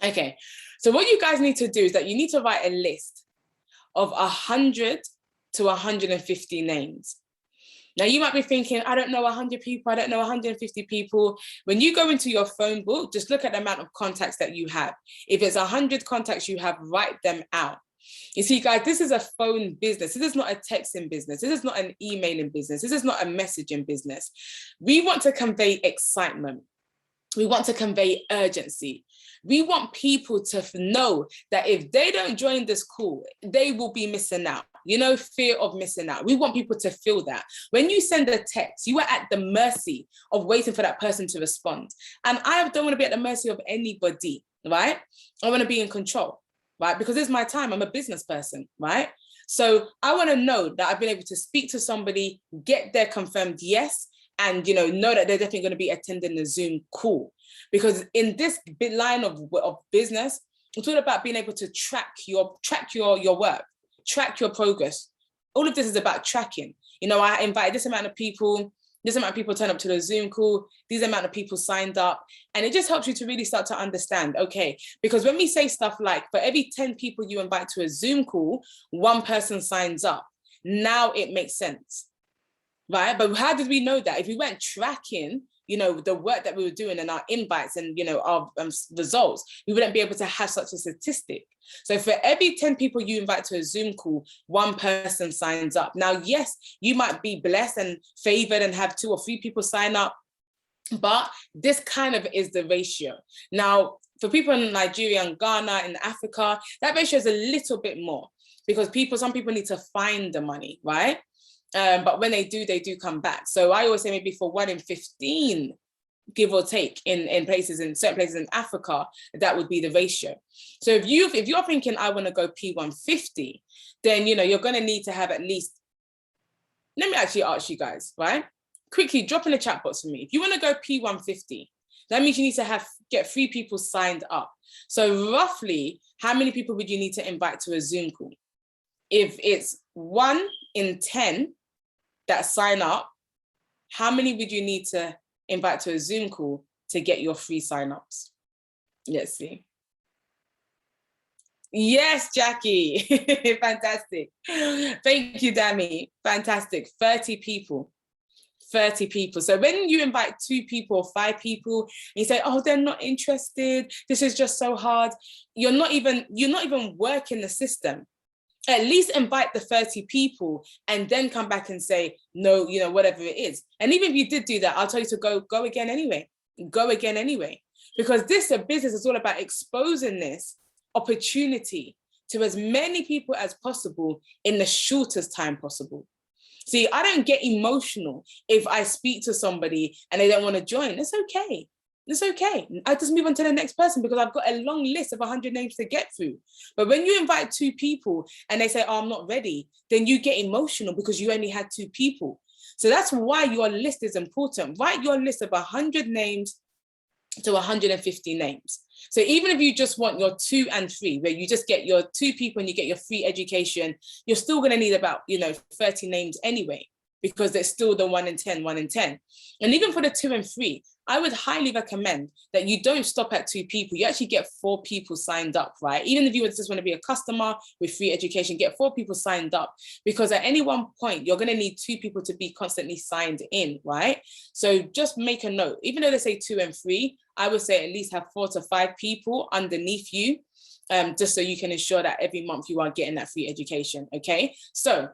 Okay, so what you guys need to do is that you need to write a list of 100 to 150 names. Now you might be thinking, I don't know 100 people, I don't know 150 people. When you go into your phone book, just look at the amount of contacts that you have. If it's 100 contacts you have, write them out. You see, guys, this is a phone business. This is not a texting business. This is not an emailing business. This is not a messaging business. We want to convey excitement. We want to convey urgency. We want people to know that if they don't join this call, they will be missing out. You know, fear of missing out. We want people to feel that. When you send a text, you are at the mercy of waiting for that person to respond. And I don't want to be at the mercy of anybody, right? I want to be in control, right? Because it's my time. I'm a business person, right? So I want to know that I've been able to speak to somebody, get their confirmed yes, and know that they're definitely going to be attending the Zoom call. Because in this big line of business, it's all about being able to track your work, track your progress. All of this is about tracking. I invited this amount of people turn up to the Zoom call, these amount of people signed up, and it just helps you to really start to understand, okay, because when we say stuff like, for every 10 people you invite to a Zoom call, one person signs up, now it makes sense. Right? But how did we know that? If we weren't tracking, the work that we were doing and our invites and, our results, we wouldn't be able to have such a statistic. So for every 10 people you invite to a Zoom call, one person signs up. Now, yes, you might be blessed and favored and have 2 or 3 people sign up, but this kind of is the ratio. Now, for people in Nigeria and Ghana and Africa, that ratio is a little bit more because some people need to find the money, right? But when they do come back. So I always say maybe for 1 in 15, give or take, in certain places in Africa, that would be the ratio. So if you're thinking I want to go P150, then you're going to need to have at least. Let me actually ask you guys, right? Quickly drop in the chat box for me. If you want to go P150, that means you need to get 3 people signed up. So roughly, how many people would you need to invite to a Zoom call? If it's 1 in 10 that sign up, how many would you need to invite to a Zoom call to get your 3 signups? Let's see. Yes, Jackie. Fantastic. Thank you, Dami. Fantastic. 30 people. 30 people. So when you invite 2 people or 5 people, and you say, oh, they're not interested, this is just so hard, you're not even working the system. At least invite the 30 people and then come back and say, no, whatever it is. And even if you did do that, I'll tell you to go again anyway. Go again anyway. Because this business is all about exposing this opportunity to as many people as possible in the shortest time possible. See, I don't get emotional if I speak to somebody and they don't want to join. It's okay. It's okay. I just move on to the next person because I've got a long list of 100 names to get through. But when you invite 2 people and they say, oh, I'm not ready, then you get emotional because you only had 2 people. So that's why your list is important. Write your list of 100 names to 150 names. So even if you just want your 2 and 3, where you just get your 2 people and you get your free education, you're still going to need about 30 names anyway, because there's still the 1 in 10. And even for the 2 and 3, I would highly recommend that you don't stop at 2 people. You actually get 4 people signed up, right? Even if you just want to be a customer with free education, get 4 people signed up, because at any one point, you're going to need 2 people to be constantly signed in, right? So just make a note. Even though they say 2 and 3, I would say at least have 4 to 5 people underneath you, just so you can ensure that every month you are getting that free education, okay? So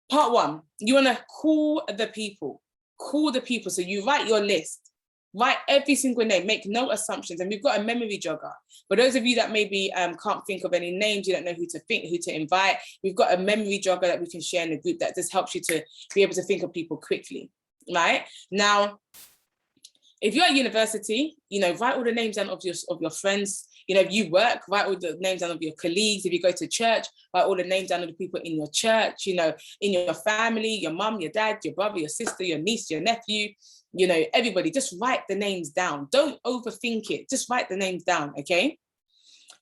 part 1, you want to call the people. Call the people. So you write your list. Write every single name, make no assumptions. And we've got a memory jogger. For those of you that maybe can't think of any names, you don't know who to invite, we've got a memory jogger that we can share in the group that just helps you to be able to think of people quickly, right? Now, if you're at university, write all the names down of your friends. If you work, write all the names down of your colleagues. If you go to church, write all the names down of the people in your church, in your family, your mum, your dad, your brother, your sister, your niece, your nephew, everybody. Just write the names down. Don't overthink it. Just write the names down, okay?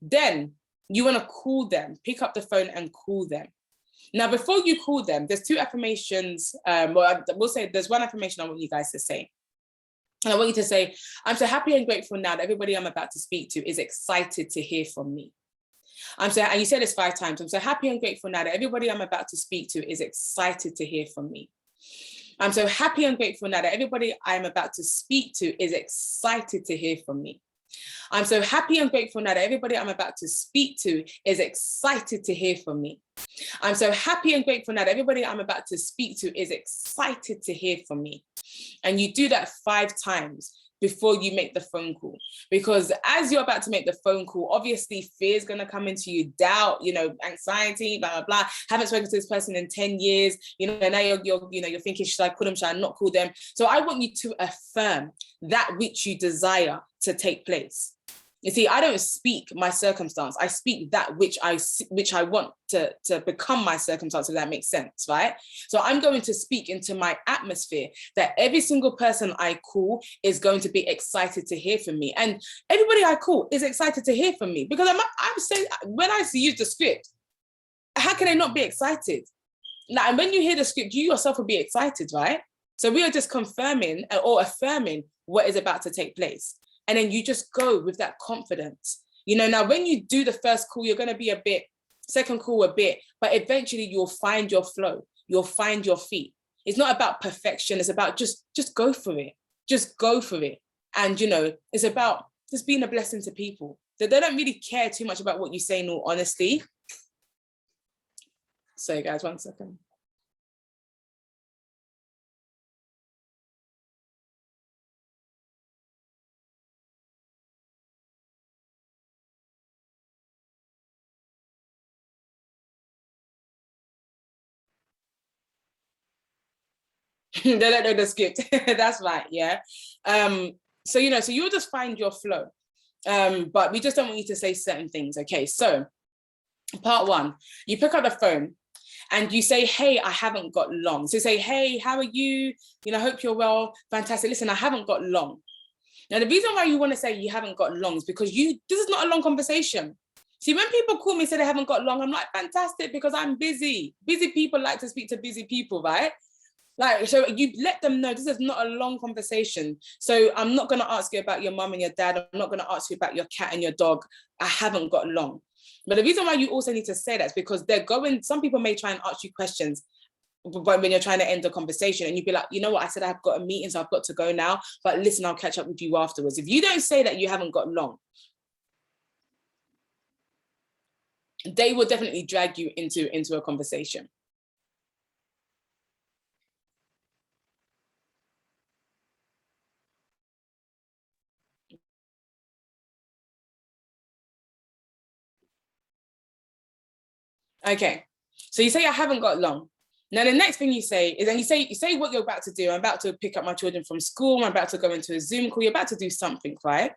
Then you want to call them. Pick up the phone and call them. Now, before you call them, there's 2 affirmations. We'll say there's 1 affirmation I want you guys to say. And I want you to say, I'm so happy and grateful now that everybody I'm about to speak to is excited to hear from me. And you said this 5 times. I'm so happy and grateful now that everybody I'm about to speak to is excited to hear from me. I'm so happy and grateful now that everybody I'm about to speak to is excited to hear from me. I'm so happy and grateful now that everybody I'm about to speak to is excited to hear from me. I'm so happy and grateful now that everybody I'm about to speak to is excited to hear from me. And you do that 5 times before you make the phone call, because as you're about to make the phone call, obviously fear is going to come into you, doubt, anxiety, blah, blah, blah. Haven't spoken to this person in 10 years, now you're thinking, should I call them, should I not call them? So I want you to affirm that which you desire to take place. You see, I don't speak my circumstance. I speak that which I want to become my circumstance, if that makes sense, right? So I'm going to speak into my atmosphere that every single person I call is going to be excited to hear from me. And everybody I call is excited to hear from me, because I'm saying, when I use the script, how can they not be excited? And when you hear the script, you yourself will be excited, right? So we are just confirming or affirming what is about to take place. And then you just go with that confidence. Now when you do the first call, you're going to be a bit, second call a bit, but eventually you'll find your flow. You'll find your feet. It's not about perfection. It's about just go for it. Just go for it. And, it's about just being a blessing to people. They don't really care too much about what you say, in all honesty. Sorry, guys, 1 second. They don't know the script. That's right. Yeah. So you'll just find your flow. But we just don't want you to say certain things. Okay. So part 1, you pick up the phone and you say, hey, I haven't got long. So say, hey, how are you? Hope you're well. Fantastic. Listen, I haven't got long. Now, the reason why you want to say you haven't got long is because this is not a long conversation. See, when people call me and say they haven't got long, I'm like, fantastic, because I'm busy. Busy people like to speak to busy people, right? So you let them know this is not a long conversation. So I'm not going to ask you about your mum and your dad. I'm not going to ask you about your cat and your dog. I haven't got long. But the reason why you also need to say that is because some people may try and ask you questions when you're trying to end the conversation, and you'd be like, you know what, I said I've got a meeting, so I've got to go now. But listen, I'll catch up with you afterwards. If you don't say that you haven't got long, they will definitely drag you into a conversation. Okay, so you say I haven't got long. Now the next thing you say is, and you say what you're about to do. I'm about to pick up my children from school. I'm about to go into a Zoom call. You're about to do something, right?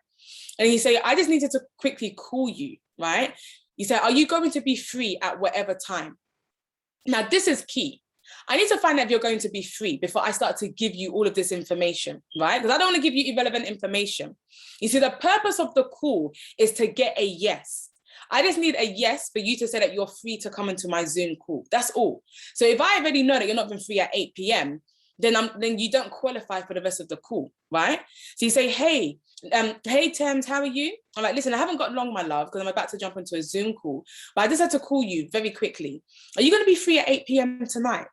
And you say, I just needed to quickly call you, right? You say, are you going to be free at whatever time? Now this is key. I need to find out if you're going to be free before I start to give you all of this information, right? Because I don't want to give you irrelevant information. You see, the purpose of the call is to get a yes. I just need a yes for you to say that you're free to come into my Zoom call. That's all. So if I already know that you're not even free at 8 p.m., then you don't qualify for the rest of the call, right? So you say, hey, Thames, how are you? I'm like, listen, I haven't got long, my love, because I'm about to jump into a Zoom call, but I just had to call you very quickly. Are you going to be free at 8 p.m. tonight?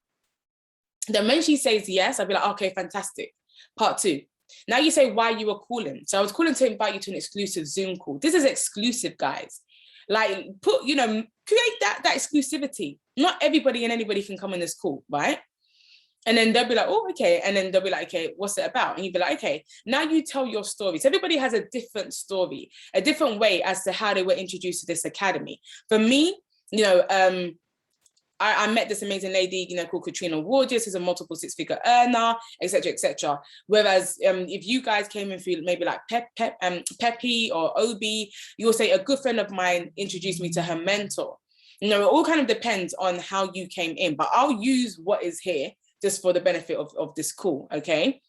Then when she says yes, I'll be like, okay, fantastic. Part 2. Now you say why you were calling. So I was calling to invite you to an exclusive Zoom call. This is exclusive, guys. Like, create that exclusivity. Not everybody and anybody can come on this call, right? And then they'll be like, oh, okay. And then they'll be like, okay, what's it about? And you'll be like, okay, now you tell your story. So everybody has a different story, a different way as to how they were introduced to this academy. For me, I met this amazing lady, called Katrina Warges, who's a multiple 6-figure earner, etc., etc. Whereas if you guys came in through maybe like Peppy or Obi, you'll say a good friend of mine introduced me to her mentor. It all kind of depends on how you came in, but I'll use what is here just for the benefit of this call, okay?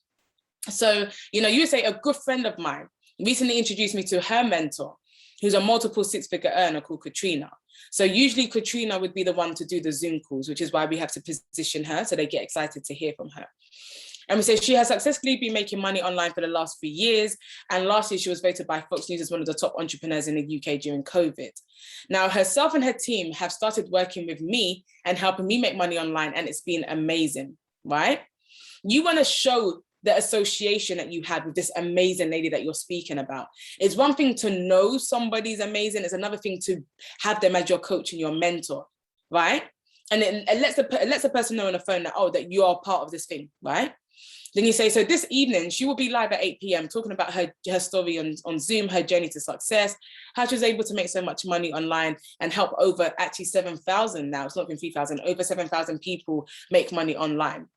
So, you say a good friend of mine recently introduced me to her mentor, who's a multiple 6-figure earner called Katrina. So usually Katrina would be the one to do the Zoom calls, which is why we have to position her so they get excited to hear from her. And we say she has successfully been making money online for the last 3 years. And last year, she was voted by Fox News as one of the top entrepreneurs in the UK during COVID. Now, herself and her team have started working with me and helping me make money online, and it's been amazing, right? You want to show the association that you had with this amazing lady that you're speaking about. It's one thing to know somebody's amazing. It's another thing to have them as your coach and your mentor, right? And it lets the person know on the phone that, oh, that you are part of this thing, right? Then you say, so this evening, she will be live at 8 p.m. talking about her story on Zoom, her journey to success, how she was able to make so much money online and help over actually 7,000 now, it's not been 3,000, over 7,000 people make money online,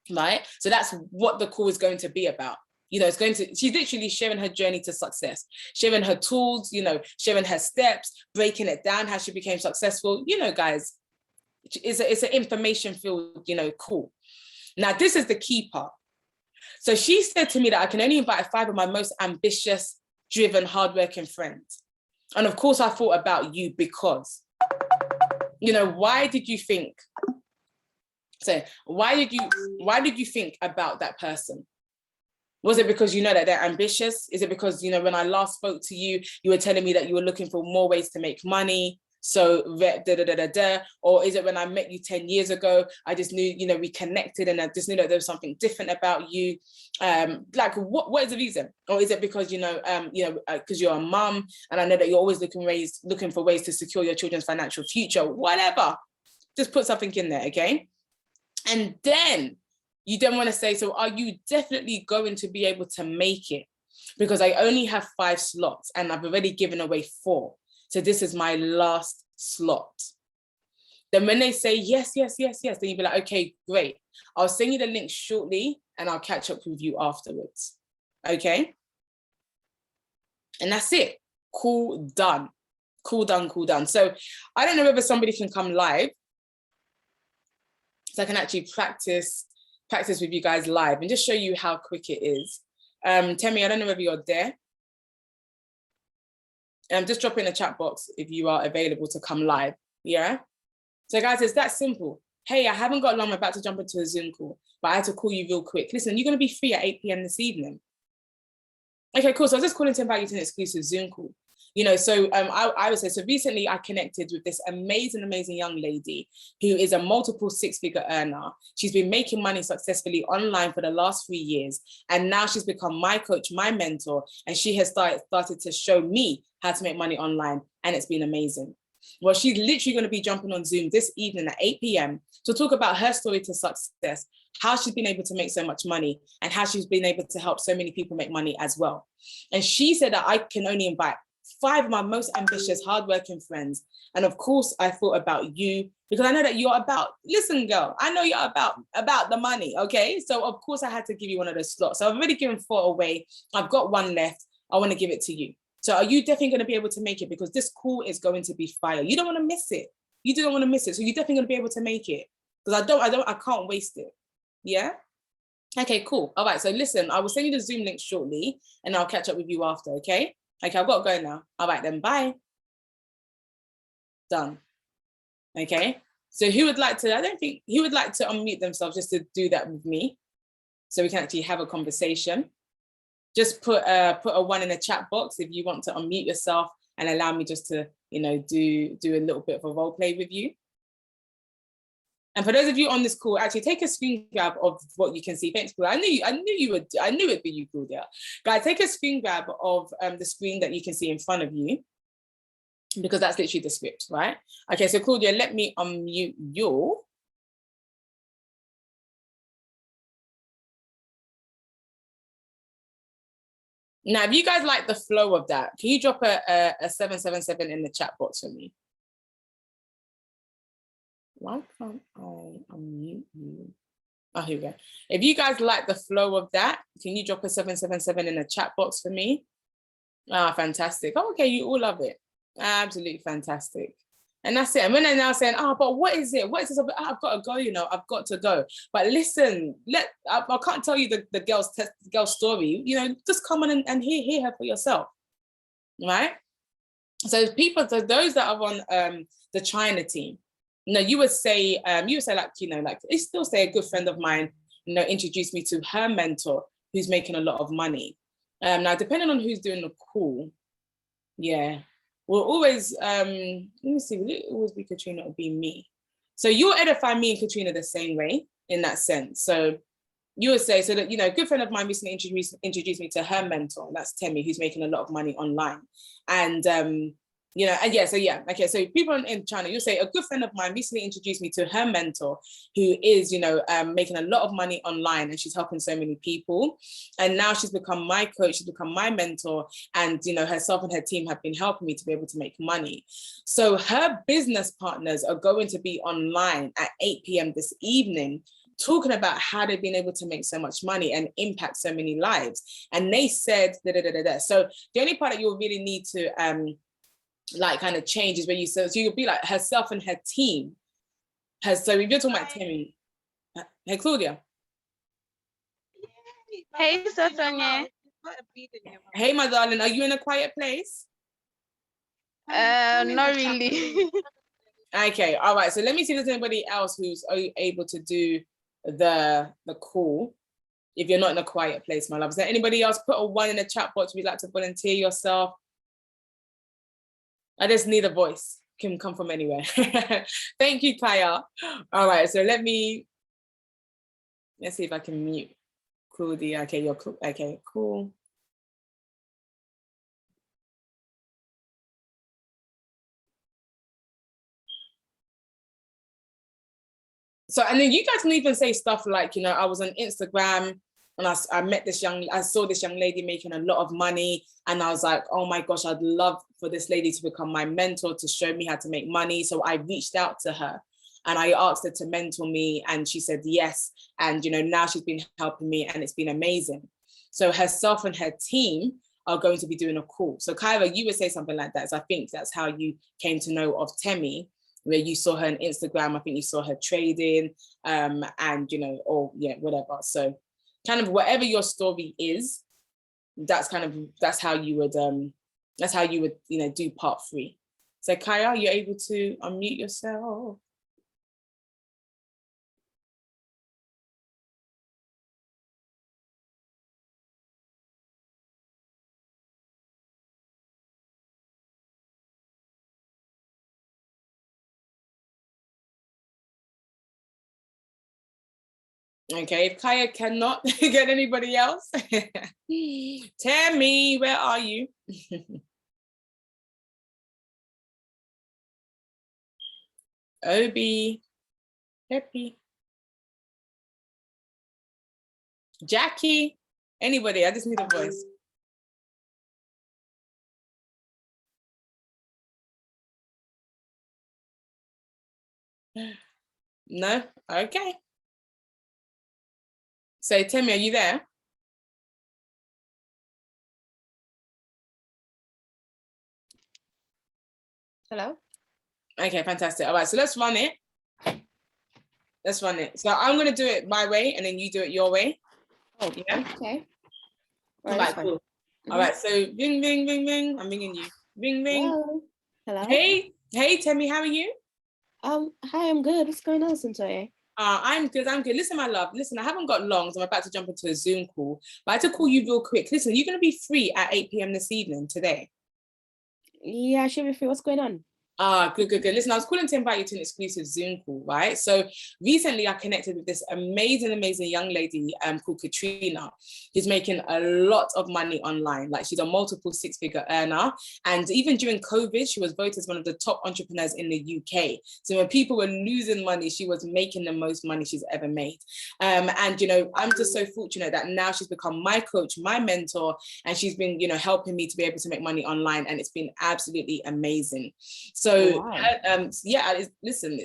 right? So that's what the call is going to be about. You know, she's literally sharing her journey to success, sharing her tools, you know, sharing her steps, breaking it down, how she became successful. You know, guys, it's an information filled, you know, call. Now, this is the key part. So she said to me that I can only invite 5 of my most ambitious, driven, hardworking friends. And of course, I thought about you because, you know, why did you think about that person? Was it because you know that they're ambitious? Is it because, you know, when I last spoke to you, you were telling me that you were looking for more ways to make money? So, or is it when I met you 10 years ago, I just knew, you know, we connected and I just knew that there was something different about you? Like, what is the reason? Or is it because, you know, because you're a mum and I know that you're always looking for ways to secure your children's financial future, whatever. Just put something in there, okay? And then you don't want to say, so are you definitely going to be able to make it? Because I only have 5 slots and I've already given away 4. So this is my last slot. Then when they say yes, then you'll be like, okay, great. I'll send you the link shortly and I'll catch up with you afterwards. Okay? And that's it. Cool, done. Cool, done. So I don't know whether somebody can come live so I can actually practice with you guys live and just show you how quick it is. Temi, I don't know whether you're there. Just drop in a chat box if you are available to come live, yeah? So guys, it's that simple. Hey, I haven't got long, I'm about to jump into a Zoom call, but I had to call you real quick. Listen, you're gonna be free at 8 p.m. this evening. Okay, cool, so I was just calling to invite you to an exclusive Zoom call. You know, so I would say, so recently I connected with this amazing young lady who is a multiple 6-figure earner. She's been making money successfully online for the last 3 years. And now she's become my coach, my mentor, and she has started to show me how to make money online. And it's been amazing. Well, she's literally going to be jumping on Zoom this evening at 8 p.m. to talk about her story to success, how she's been able to make so much money and how she's been able to help so many people make money as well. And she said that I can only invite 5 of my most ambitious, hardworking friends. And of course, I thought about you because I know that you're about, listen, girl, I know you're about the money, okay? So of course I had to give you one of those slots. So I've already given 4 away. I've got 1 left. I want to give it to you. So are you definitely going to be able to make it? Because this call is going to be fire. You don't want to miss it. You don't want to miss it. So you're definitely going to be able to make it. Because I can't waste it. Yeah? Okay, cool. All right, so listen, I will send you the Zoom link shortly and I'll catch up with you after, okay? Okay, I've got to go now. All right then, bye. Done. Okay, so who would like to unmute themselves just to do that with me so we can actually have a conversation? Just put a 1 in the chat box if you want to unmute yourself and allow me just to, you know, do a little bit of a role play with you. And for those of you on this call, actually take a screen grab of what you can see. Thanks, Claudia. I knew it'd be you, Claudia. Guys, take a screen grab of the screen that you can see in front of you, because that's literally the script, right? Okay, so Claudia, let me unmute you. Now, if you guys like the flow of that, can you drop a 777 in the chat box for me? Why can't I unmute you? Oh, here we go. If you guys like the flow of that, can you drop a 777 in the chat box for me? Ah, fantastic. Oh, okay, you all love it. Absolutely fantastic. And that's it. And when they're now saying, oh, but what is it? What is this about? Oh, I've got to go, you know, I've got to go. But listen, I can't tell you the girl's story. You know, just come on and hear her for yourself, right? So those that are on the China team, you know, you would say like, you know, like, I still say a good friend of mine, introduced me to her mentor, who's making a lot of money. Now, depending on who's doing the call, yeah, we'll always, let me see, will it always be Katrina or be me? So you'll edify me and Katrina the same way in that sense. So you would say, so that, a good friend of mine recently introduced me to her mentor, that's Temi, who's making a lot of money online. And, okay, so people in China, you'll say, a good friend of mine recently introduced me to her mentor, who is, making a lot of money online, and she's helping so many people. And now she's become my coach, she's become my mentor, and, herself and her team have been helping me to be able to make money. So her business partners are going to be online at 8 p.m. this evening, talking about how they've been able to make so much money and impact so many lives. And they said, So the only part that you'll really need to kind of change is where so you'll be like herself and her team. So if you're talking about Temi, hey Claudia. Hey Sotonya. Hey my darling, are you in a quiet place? Not really. Okay, all right. So let me see if there's anybody else who's able to do the call. If you're not in a quiet place, my love. Is there anybody else? Put a 1 in the chat box if you'd like to volunteer yourself. I just need a voice. Can come from anywhere. Thank you, Kaya. All right, so let's see if I can mute Claudia. Okay, you're cool. Okay, cool. So, and then you guys can even say stuff like, I was on Instagram and I saw this young lady making a lot of money, and I was like, oh my gosh, I'd love for this lady to become my mentor, to show me how to make money. So I reached out to her and I asked her to mentor me, and she said yes. And, now she's been helping me and it's been amazing. So herself and her team are going to be doing a call. So Kyra, you would say something like that. So I think that's how you came to know of Temi, where you saw her on Instagram. I think you saw her trading, and, whatever. So kind of whatever your story is, that's how you would, do part 3. So Kaya, you're able to unmute yourself? Okay, if Kaya cannot get anybody else, Tammy, where are you? Obi, Peppy, Jackie, anybody? I just need a voice. No? Okay. So Temi, are you there? Hello? Okay, fantastic. All right, so let's run it. So I'm going to do it my way and then you do it your way. Oh, yeah. Okay. All right, cool. Mm-hmm. All right, so ring, ring, ring, ring. I'm ringing you. Ring, ring. Hello. Hey, Temi, how are you? Hi, I'm good. What's going on, Suntoye? I'm good. Listen, my love. Listen, I haven't got long, so I'm about to jump into a Zoom call. But I had to call you real quick. Listen, you're going to be free at 8 p.m. this evening today. Yeah, I should be free. What's going on? Good. Listen, I was calling to invite you to an exclusive Zoom call, right? So recently I connected with this amazing young lady called Katrina, who's making a lot of money online. Like, she's a multiple 6-figure earner. And even during COVID, she was voted as one of the top entrepreneurs in the UK. So when people were losing money, she was making the most money she's ever made. And, I'm just so fortunate that now she's become my coach, my mentor, and she's been, helping me to be able to make money online. And it's been absolutely amazing. So, wow. Listen,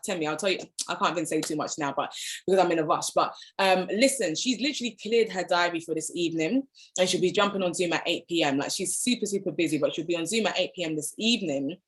Temi, I'll tell you, I can't even say too much now, but because I'm in a rush. But listen, she's literally cleared her diary for this evening, and she'll be jumping on Zoom at 8 p.m. Like, she's super busy, but she'll be on Zoom at 8 p.m. this evening.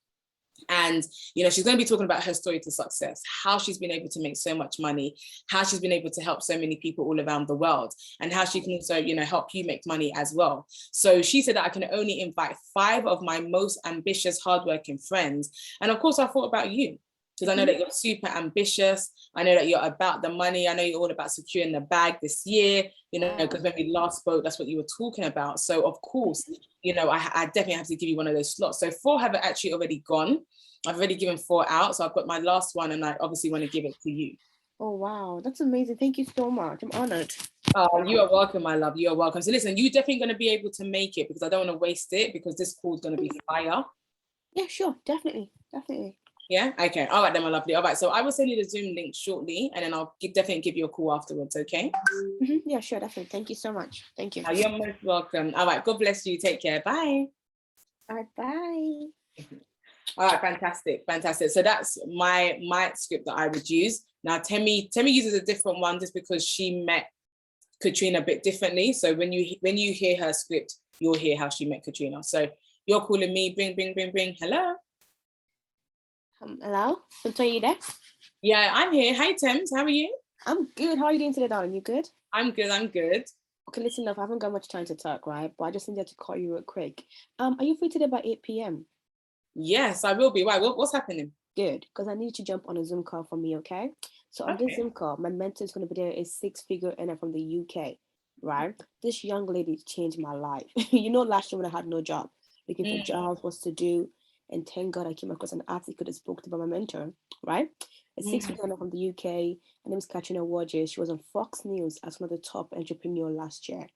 And, she's going to be talking about her story to success, how she's been able to make so much money, how she's been able to help so many people all around the world, and how she can also, help you make money as well. So she said that I can only invite 5 of my most ambitious, hardworking friends. And of course, I thought about you. because I know that you're super ambitious. I know that you're about the money. I know you're all about securing the bag this year, because when we last spoke, that's what you were talking about. So of course, I definitely have to give you one of those slots. So 4 have actually already gone. I've already given 4 out. So I've got my last one, and I obviously want to give it to you. Oh, wow. That's amazing. Thank you so much. I'm honored. Oh, you are welcome, my love. You are welcome. So listen, you're definitely going to be able to make it, because I don't want to waste it, because this call is going to be fire. Yeah, sure. Definitely. Yeah. Okay. All right then, my lovely. All right. So I will send you the Zoom link shortly, and then I'll definitely give you a call afterwards. Okay. Yeah, sure. Definitely. Thank you so much. Thank you. Oh, you're most welcome. All right. God bless you. Take care. Bye. All right. Bye. All right. Fantastic. So that's my script that I would use. Now, Temi uses a different one just because she met Katrina a bit differently. So when you hear her script, you'll hear how she met Katrina. So you're calling me. Bring. Hello. Hello. So are you there? Yeah, I'm here. Hi, Thames. How are you? I'm good. How are you doing today, darling? You good? I'm good. Okay, listen up. I haven't got much time to talk, right? But I just needed to call you real quick. Are you free today by 8 p.m.? Yes, I will be. Why? What's happening? Good, because I need you to jump on a Zoom call for me, okay? So on this Zoom call, my mentor is going to be there, a 6-figure earner from the UK, right? This young lady changed my life. Last year when I had no job, looking for jobs, what to do, and thank God I came across an article that spoke about my mentor, right? A 6-figure earner from the UK. Her name is Katrina Wojcik. She was on Fox News as one of the top entrepreneurs last year.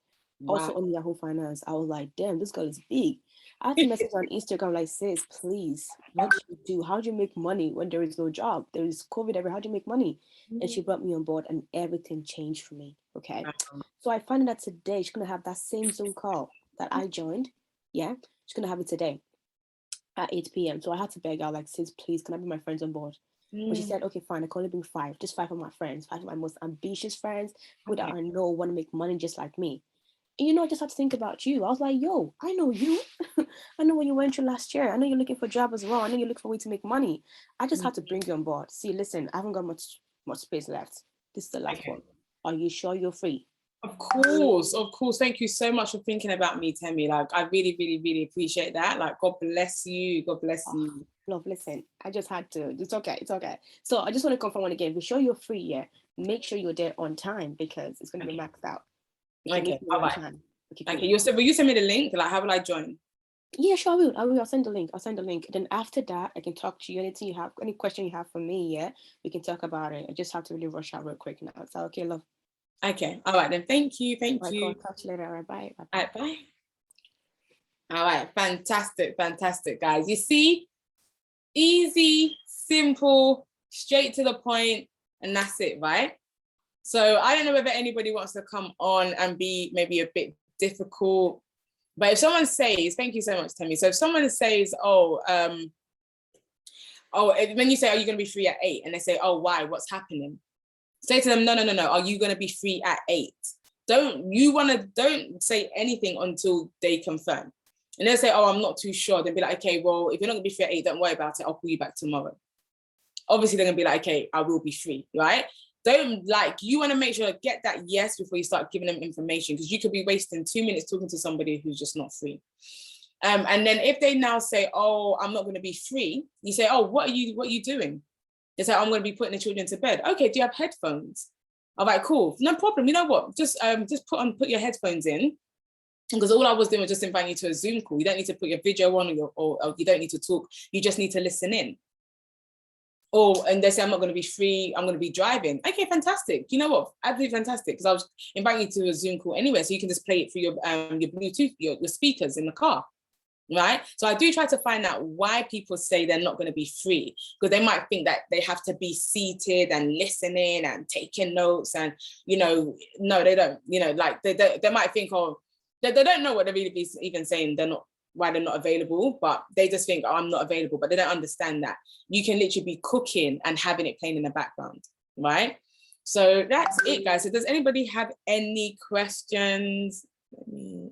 Wow. Also on Yahoo Finance. I was like, damn, this girl is big. I had to message on Instagram like, sis, please, what do you do? How do you make money when there is no job? There is COVID everywhere. How do you make money? And she brought me on board, and everything changed for me. Okay. So I found that today she's gonna have that same Zoom call that I joined. Yeah, she's gonna have it today at 8 p.m. So I had to beg her, like, sis, please, can I bring my friends on board? But she said, okay, fine, I can only bring 5, just 5 of my friends, 5 of my most ambitious friends who that I know want to make money just like me. And I just had to think about you. I was like, yo, I know you. I know what you went through last year. I know you're looking for a job as well. I know you're looking for a way to make money. I just had to bring you on board. See, listen, I haven't got much space left. This is the last one. Are you sure you're free? Of course. Thank you so much for thinking about me, Temi. Like, I really, really, really appreciate that. Like, God bless you. Love, listen, I just had to. It's okay. So I just want to confirm one again. Be sure you're free, yeah? Make sure you're there on time, because it's going to be maxed out. Okay, all right. Okay, will you send me the link? Like, how will I join? Yeah, sure, I will. I'll send the link. Then after that, I can talk to you. Anything you have, any question you have for me, yeah, we can talk about it. I just have to really rush out real quick now. Is that okay, love? Okay, all right then. Thank you. All right, talk to you later. All right, bye. All right, bye. All right, fantastic, guys. You see, easy, simple, straight to the point, and that's it, right? So I don't know whether anybody wants to come on and be maybe a bit difficult, but if someone says, thank you so much, Temi. So if someone says, when you say, are you going to be free at 8? And they say, oh, why? What's happening? Say to them, no. Are you going to be free at 8? Don't say anything until they confirm. And they'll say, oh, I'm not too sure. They'll be like, okay, well, if you're not going to be free at 8, don't worry about it. I'll call you back tomorrow. Obviously, they're going to be like, okay, I will be free, right? You want to make sure to get that yes before you start giving them information, because you could be wasting 2 minutes talking to somebody who's just not free. And then if they now say, oh, I'm not going to be free, you say, oh, what are you doing? They say, I'm going to be putting the children to bed. Okay, do you have headphones? All right, cool. No problem. You know what? Just put your headphones in, because all I was doing was just inviting you to a Zoom call. You don't need to put your video on or you don't need to talk. You just need to listen in. And they say, I'm not going to be free. I'm going to be driving. Okay, fantastic. You know what? Absolutely fantastic. Because I was inviting you to a Zoom call anyway, so you can just play it through your Bluetooth, your speakers in the car. Right? So I do try to find out why people say they're not going to be free, because they might think that they have to be seated and listening and taking notes, and no, they don't. Like they might think, oh, they don't know what they're really even saying. Why they're not available, but they just think, oh, I'm not available, but they don't understand that you can literally be cooking and having it playing in the background, right? So that's it, guys. So does anybody have any questions? Let me